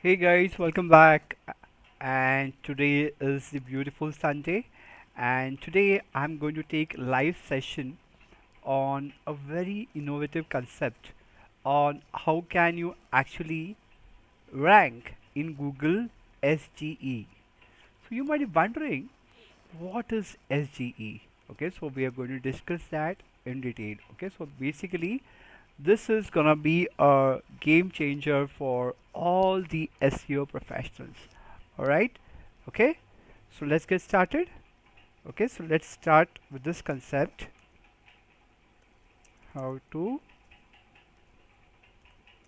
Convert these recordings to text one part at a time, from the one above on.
Hey guys, welcome back. And today is the beautiful Sunday. And today I'm going to take live session on a very innovative concept on how can you actually rank in Google SGE. So you might be wondering what is SGE? Okay, so we are going to discuss that in detail. Okay, so basically this is gonna be a game changer for all the SEO professionals. All right. Okay. So let's get started. Okay. So let's start with this concept. How to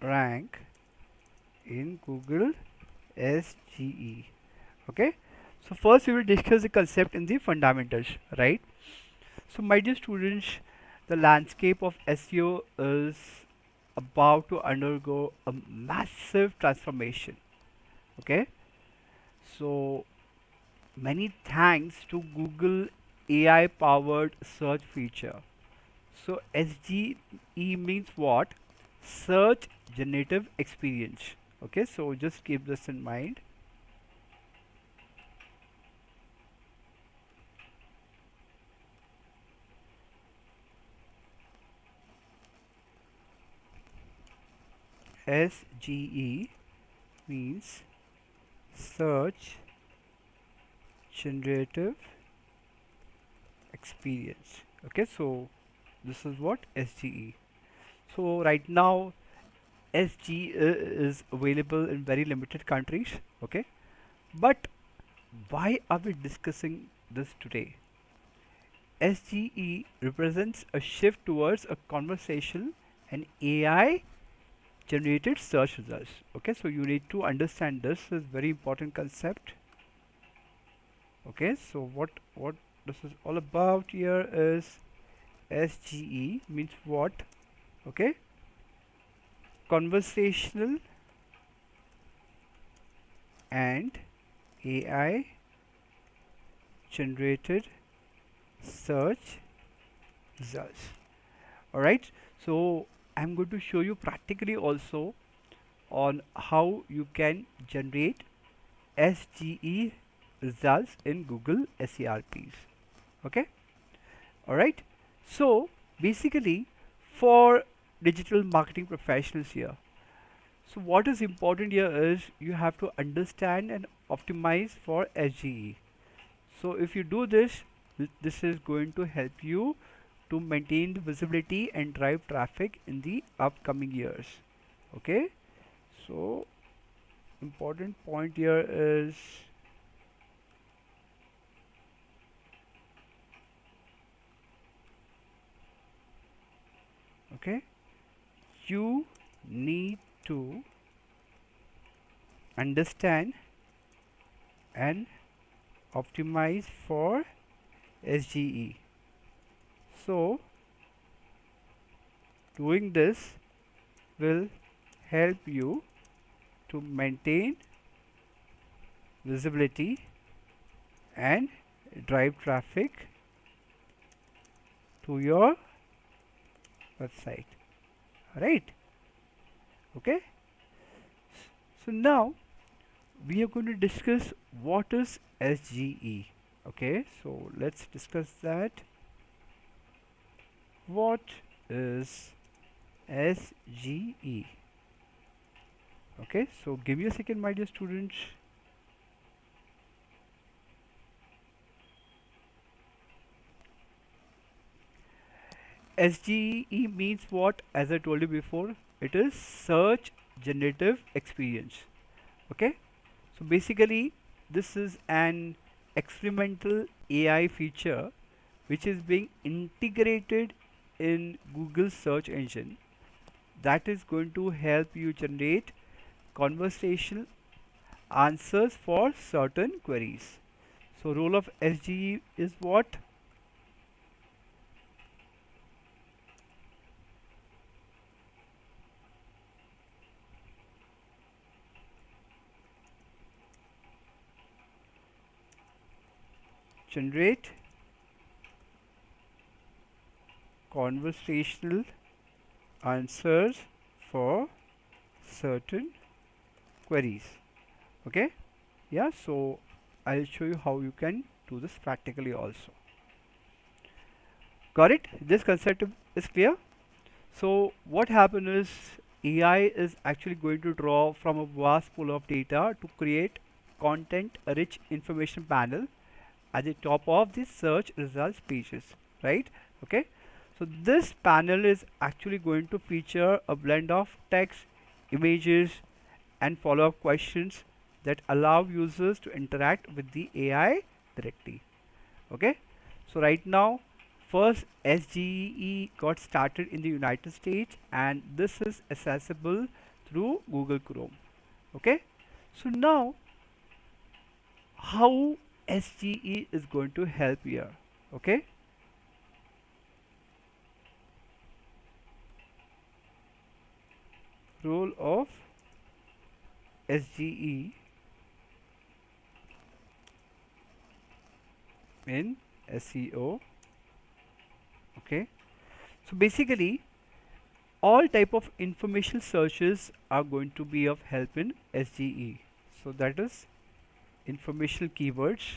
rank in Google SGE. Okay. So first we will discuss the concept in the fundamentals. Right. So my dear students, the landscape of SEO is about to undergo a massive transformation. Okay, so many thanks to Google AI powered search feature. So SGE means what? Search Generative Experience. Okay, so just keep this in mind. SGE means Search Generative Experience. Okay, so this is what SGE. So right now SGE is available in very limited countries. Okay, but why are we discussing this today? SGE represents a shift towards a conversational and AI generated search results. Okay, so you need to understand this is very important concept. Okay, so what this is all about here is SGE means what? Okay, conversational and AI generated search results. Alright, so I'm going to show you practically also on how you can generate SGE results in Google SERPs. Okay, alright, so basically for digital marketing professionals here, so what is important here is you have to understand and optimize for SGE. So if you do this, this is going to help you to maintain the visibility and drive traffic in the upcoming years. Okay, so important point here is, okay, you need to understand and optimize for SGE. So doing this will help you to maintain visibility and drive traffic to your website. Right? Okay. So now we are going to discuss what is SGE. Okay, so let's discuss that. What is SGE? Okay, so give me a second, my dear students. SGE means what? As I told you before, it is Search Generative Experience. Okay, so basically, this is an experimental AI feature which is being integrated in Google search engine that is going to help you generate conversational answers for certain queries. So role of SGE is what? Generate conversational answers for certain queries. Okay, yeah, so I'll show you how you can do this practically also. Got it? This concept is clear. So what happens is AI is actually going to draw from a vast pool of data to create content rich information panel at the top of the search results pages, right? Okay, so this panel is actually going to feature a blend of text, images, and follow-up questions that allow users to interact with the AI directly. Okay, so right now, first SGE got started in the United States, and this is accessible through Google Chrome. Okay, so now how SGE is going to help here? Okay, role of SGE in SEO. Okay, so basically all type of information searches are going to be of help in SGE. So that is informational keywords,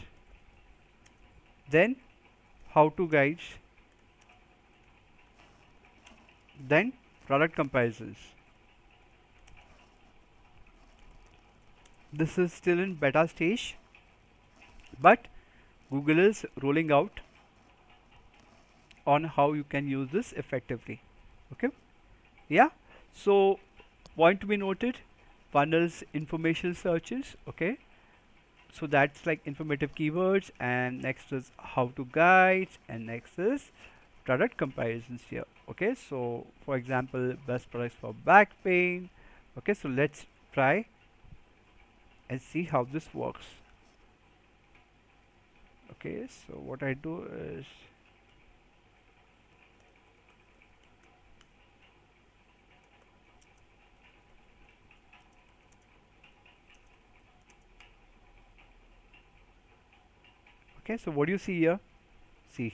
then how to guides, then product comparisons. This is still in beta stage, but Google is rolling out on how you can use this effectively. Okay, yeah, so point to be noted, one is information searches. Okay, so that's like informative keywords, and next is how to guides, and next is product comparisons here. Okay, so for example, best products for back pain. Okay, so let's try and see how this works. Okay, so what I do is, okay, so what do you see here? See,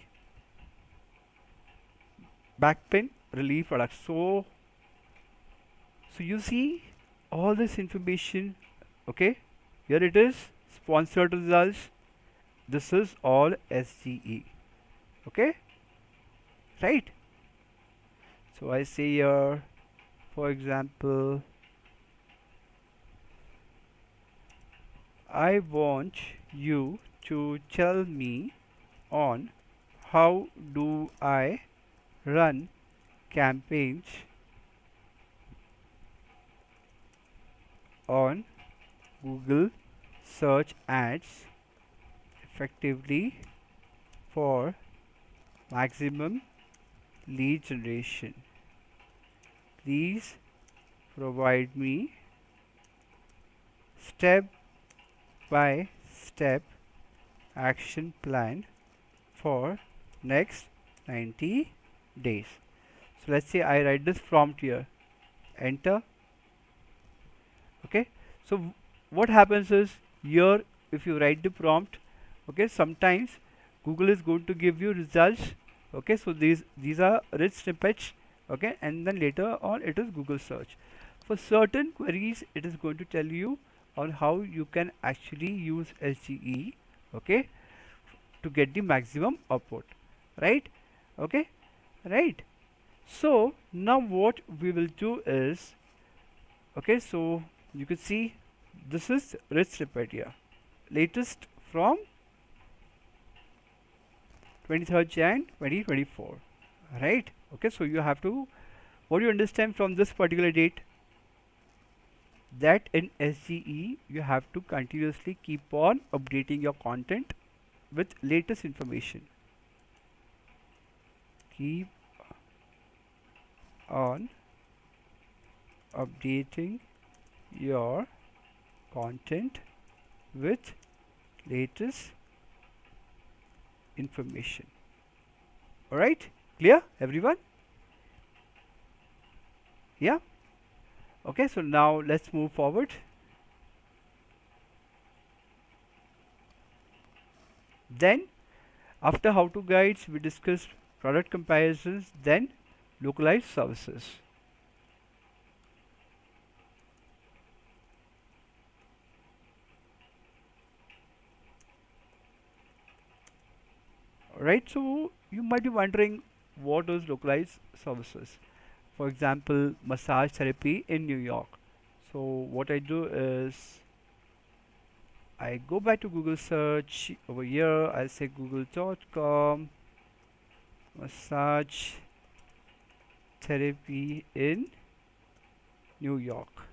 back pain relief products. So you see all this information. Okay, here it is, sponsored results. This is all SGE. Okay, right? So I say here, for example, I want you to tell me on how do I run campaigns on Google Search Ads effectively for maximum lead generation. Please provide me step by step action plan for next 90 days. So let's say I write this prompt here, enter. Okay, so what happens is here, if you write the prompt, okay, sometimes Google is going to give you results. Okay, so these are rich snippets. Okay, and then later on it is Google search. For certain queries it is going to tell you on how you can actually use SGE, okay, to get the maximum output, right? Okay, right. So now what we will do is, okay, so you can see this is rich snippet here, latest from 23rd Jan 2024, right? Okay, so you have to, what do you understand from this particular date? That in SGE you have to continuously keep on updating your content with latest information. Keep on updating your content with latest information. Alright, clear everyone? Yeah, okay, so now let's move forward. Then after how to guides we discussed product comparisons, then localized services. Right, so you might be wondering what is localized services. For example, massage therapy in New York. So what I do is I go back to Google search. Over here I say google.com massage therapy in New York,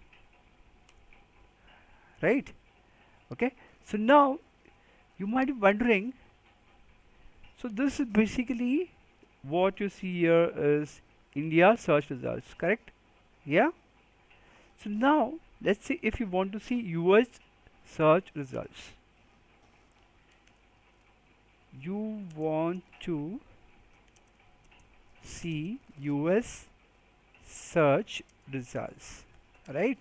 right? Okay, so now you might be wondering, so this is basically what you see here is India search results, correct? Yeah. So now let's say if you want to see US search results, you want to see US search results, right?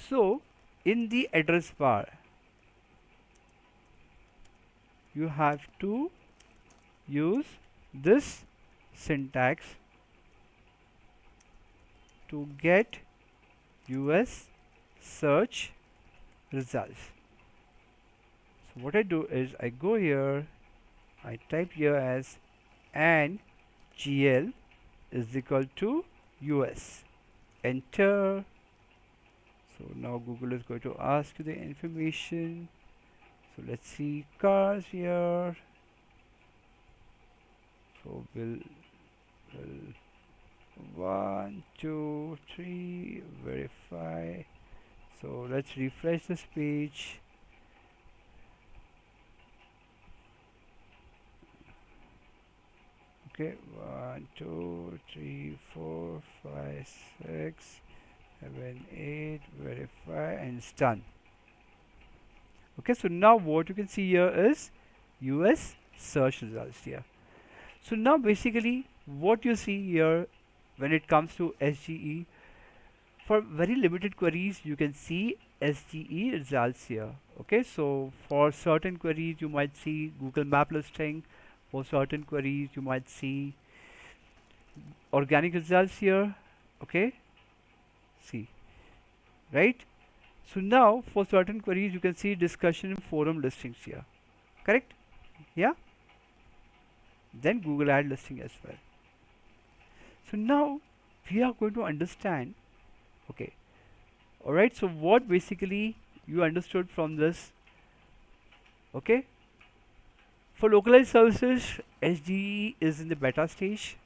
So in the address bar you have to use this syntax to get US search results. So what I do is I go here, I type here as and GL is equal to US. Enter. So now Google is going to ask you the information. So let's see cars here. So we'll 1, 2, 3 verify. So let's refresh this page. Okay, 1, 2, 3, 4, 5, 6, 7, 8, verify, and it's done. Okay, so now what you can see here is US search results here. So now basically what you see here when it comes to SGE, for very limited queries you can see SGE results here. Okay, so for certain queries you might see Google map listing, for certain queries you might see organic results here. Okay, see, right? So now for certain queries you can see discussion in forum listings here, correct? Yeah, then Google ad listing as well. So now we are going to understand. Okay, alright, so what basically you understood from this. Okay, for localized services SGE is in the beta stage.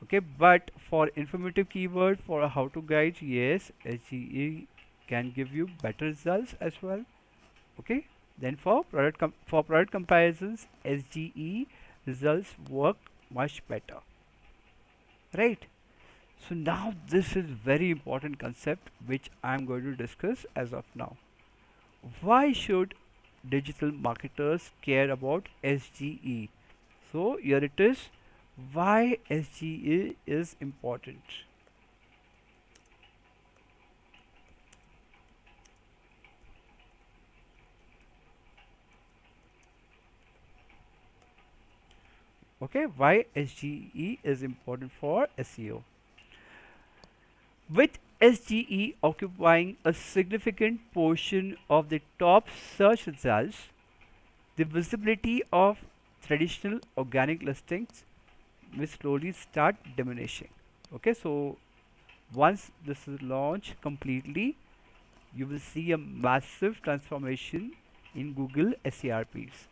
Okay, but for informative keyword, for a how to guide, yes, SGE can give you better results as well. Okay, then for product comparisons SGE results work much better, right? So now this is very important concept which I am going to discuss as of now. Why should digital marketers care about SGE? So here it is, why SGE is important. Okay, why SGE is important for SEO. With SGE occupying a significant portion of the top search results, the visibility of traditional organic listings will slowly start diminishing. Okay, so once this is launched completely, you will see a massive transformation in Google SERPs.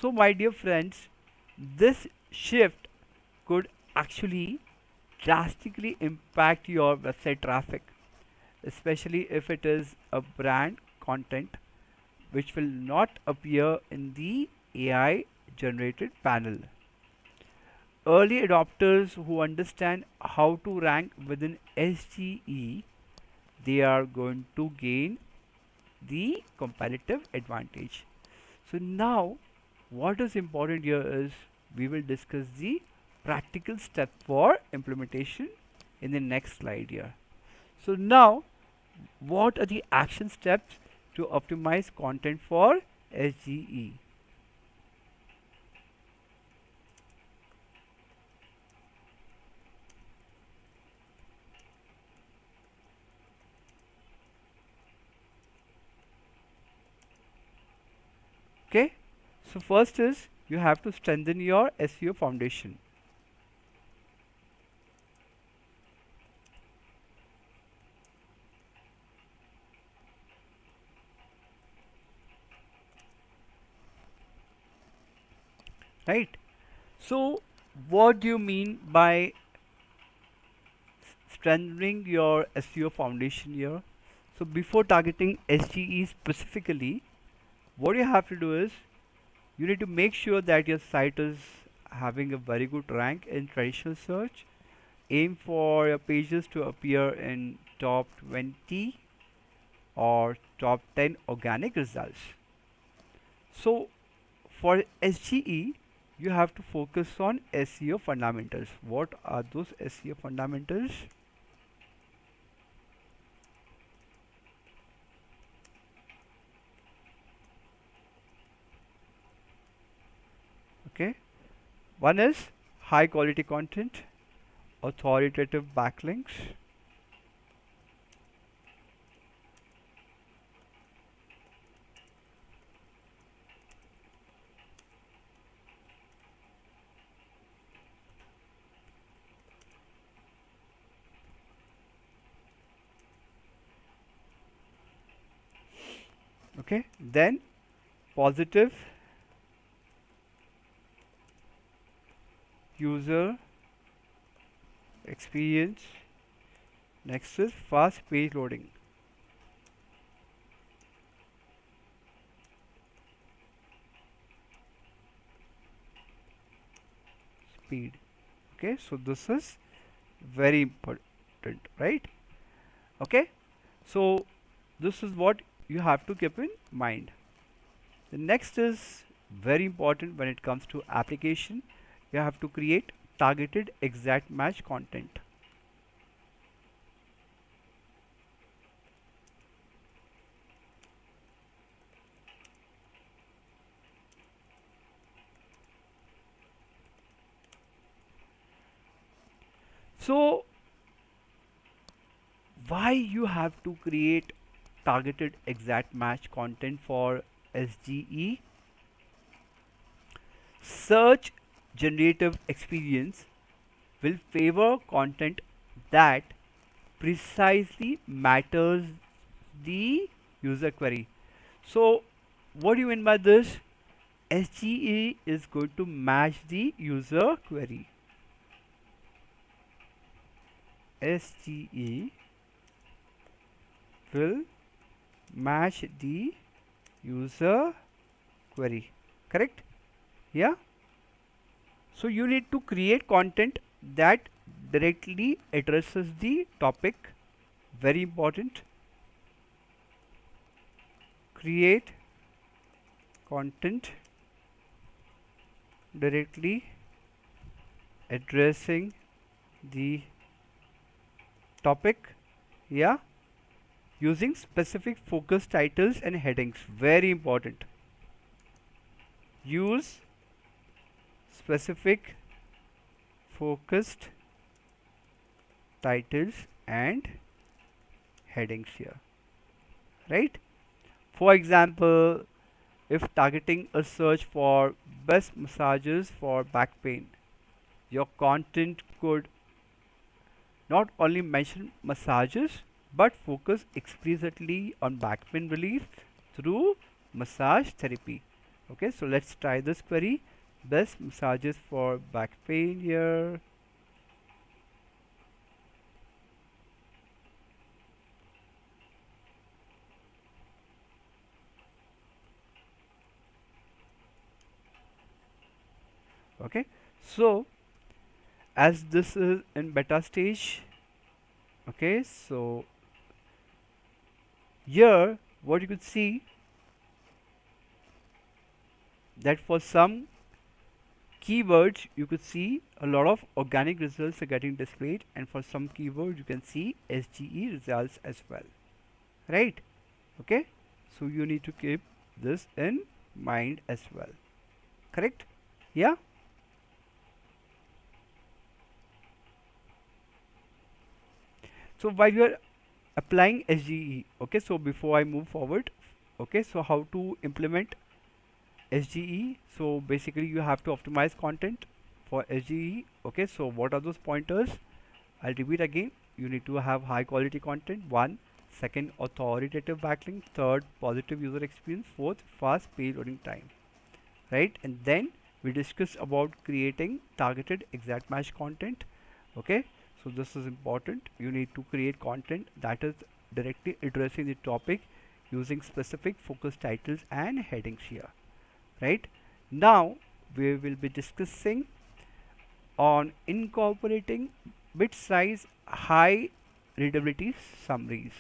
So my dear friends, this shift could actually drastically impact your website traffic, especially if it is a brand content which will not appear in the AI generated panel. Early adopters who understand how to rank within SGE, they are going to gain the competitive advantage. So now what is important here is we will discuss the practical step for implementation in the next slide here. So now what are the action steps to optimize content for SGE? Okay, so first is you have to strengthen your SEO foundation. Right? So, what do you mean by strengthening your SEO foundation here? So, before targeting SGE specifically, what you have to do is you need to make sure that your site is having a very good rank in traditional search. Aim for your pages to appear in top 20 or top 10 organic results. So for SGE, you have to focus on SEO fundamentals. What are those SEO fundamentals? Okay, one is high quality content, authoritative backlinks, okay, then positive user experience. Next is fast page loading speed. Okay, so this is very important, right? Okay, so this is what you have to keep in mind. The next is very important when it comes to application. You have to create targeted exact match content. So why you have to create targeted exact match content for SGE? Search generative experience will favor content that precisely matters the user query. So what do you mean by this? SGE is going to match the user query. SGE will match the user query. Correct? Yeah. So you need to create content that directly addresses the topic. Very important. Create content directly addressing the topic. Yeah, using specific focus titles and headings. Very important. Use specific focused titles and headings here, right? For example, if targeting a search for best massages for back pain, your content could not only mention massages but focus explicitly on back pain relief through massage therapy. Okay, so let's try this query. Best massages for back pain here. Okay, so as this is in beta stage, okay, so here what you could see that for some keywords you could see a lot of organic results are getting displayed, and for some keywords you can see SGE results as well, right? Okay, so you need to keep this in mind as well. Correct? Yeah. So while you are applying SGE, okay, so before I move forward, okay, so how to implement SGE. So basically you have to optimize content for SGE. Okay, so what are those pointers? I'll repeat again. You need to have high quality content. One, second, authoritative backlink. Third, positive user experience. Fourth, fast page loading time. Right, and then we discussed about creating targeted exact match content. Okay, so this is important. You need to create content that is directly addressing the topic using specific focus titles and headings here. Right, now we will be discussing on incorporating bit size high readability summaries.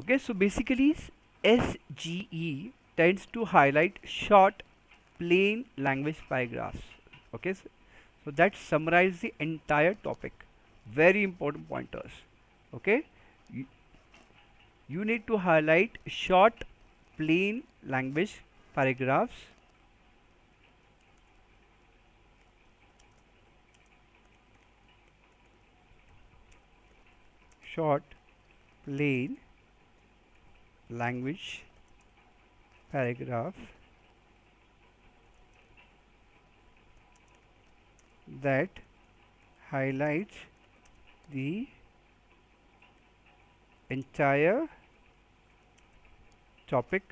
Okay, so basically SGE tends to highlight short plain language paragraphs. Okay, so that summarize the entire topic. Very important pointers. Okay, you, you need to highlight short plain language paragraphs. Short plain language paragraph that highlights the entire topic.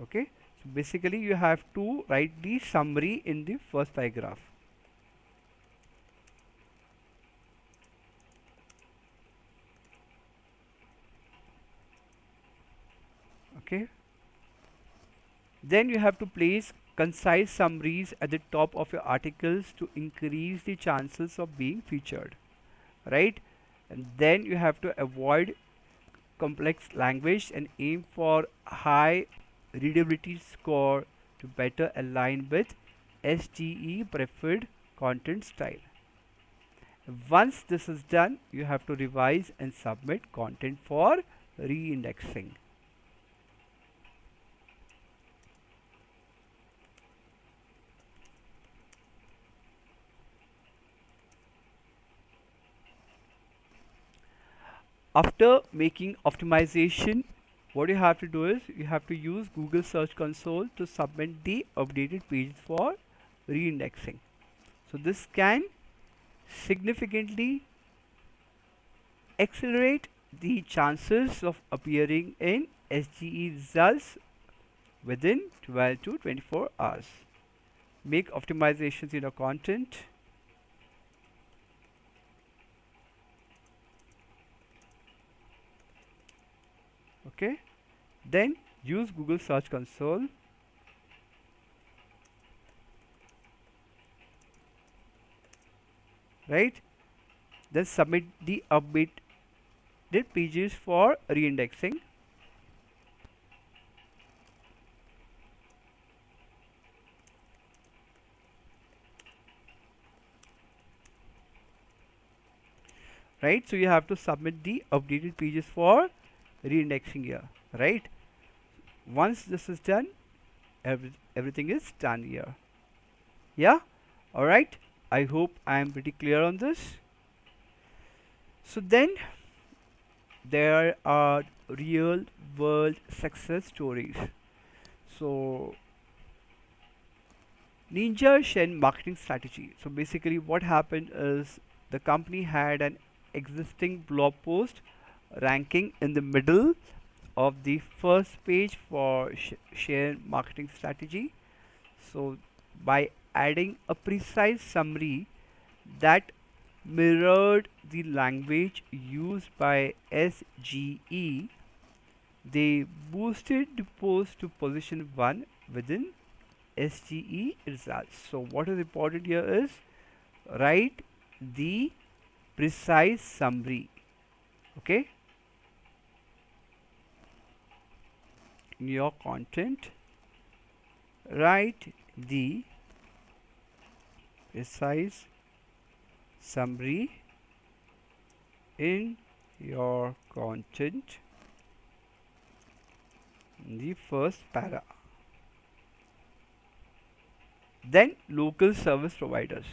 Okay, so basically you have to write the summary in the first paragraph. Okay, then you have to place concise summaries at the top of your articles to increase the chances of being featured, right? And then you have to avoid complex language and aim for high readability score to better align with SGE preferred content style. Once this is done, you have to revise and submit content for re-indexing. After making optimization, what you have to do is you have to use Google Search Console to submit the updated pages for re-indexing. So this can significantly accelerate the chances of appearing in SGE results within 12 to 24 hours. Make optimizations in your content. Okay, then use Google Search Console. Right, then submit the updated pages for re-indexing. Right, so you have to submit the updated pages for re-indexing here. Right, once this is done, everything is done here. Yeah, all right, I hope I am pretty clear on this. So then there are real world success stories. So Ninja Shen marketing strategy. So basically what happened is the company had an existing blog post ranking in the middle of the first page for share marketing strategy. So by adding a precise summary that mirrored the language used by SGE, they boosted the post to position 1 within SGE results. So what is important here is write the precise summary. Okay, in your content, write the precise summary in your content in the first para. Then local service providers.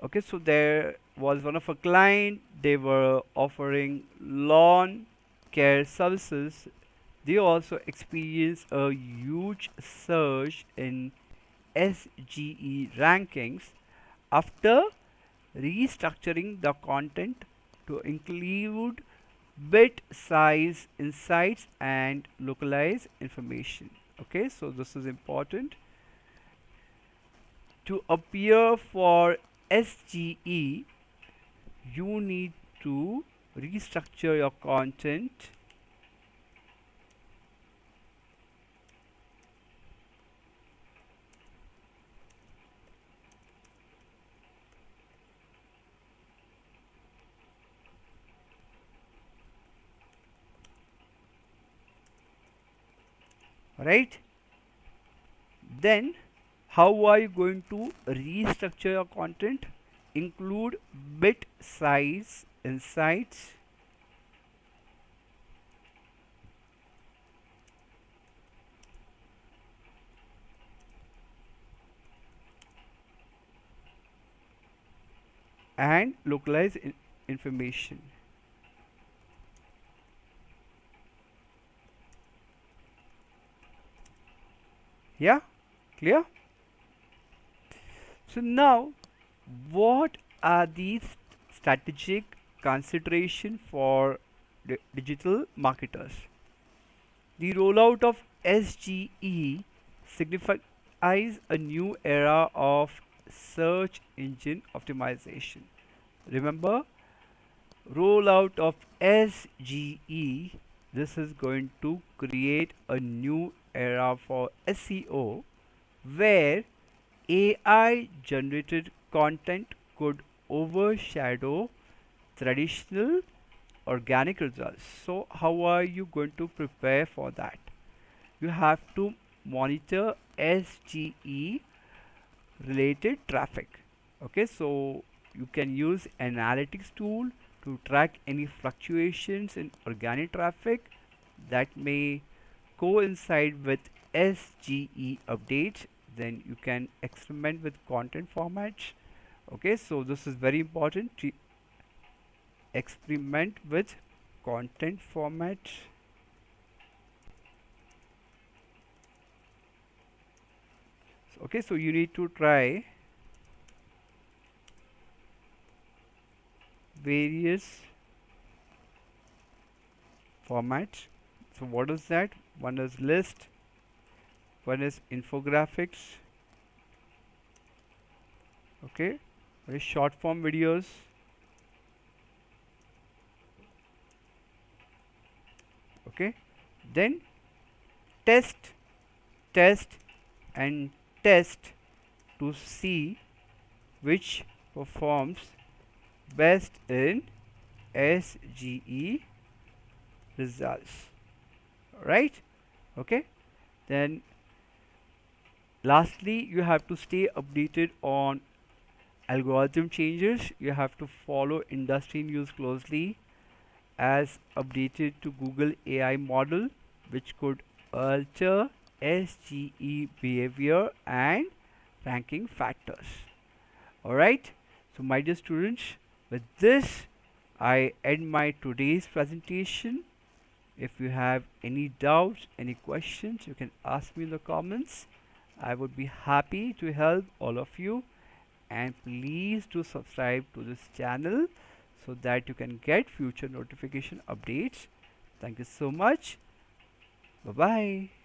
Okay, so there was one of a client, they were offering lawn care services. They also experienced a huge surge in SGE rankings after restructuring the content to include bit size insights and localized information. Okay, so this is important. To appear for SGE, you need to restructure your content right. Then how are you going to restructure your content? Include bit size insights and localized information. Yeah, clear? So now what are these strategic consideration for digital marketers? The rollout of SGE signifies a new era of search engine optimization. Remember, rollout of SGE, this is going to create a new era for SEO where AI generated content could overshadow traditional organic results. So how are you going to prepare for that? You have to monitor SGE related traffic. Okay, so you can use analytics tool to track any fluctuations in organic traffic that may coincide with SGE updates. Then you can experiment with content formats. Okay, so this is very important to experiment with content formats. Okay, so you need to try various formats. So what is that? One is list, one is infographics, okay, very short form videos, okay, then test, test and test to see which performs best in SGE results, right? Okay, then lastly you have to stay updated on algorithm changes. You have to follow industry news closely as updated to Google AI model which could alter SGE behavior and ranking factors. Alright, so my dear students, with this I end my today's presentation. If you have any doubts, any questions, you can ask me in the comments. I would be happy to help all of you, and please do subscribe to this channel so that you can get future notification updates. Thank you so much. Bye bye.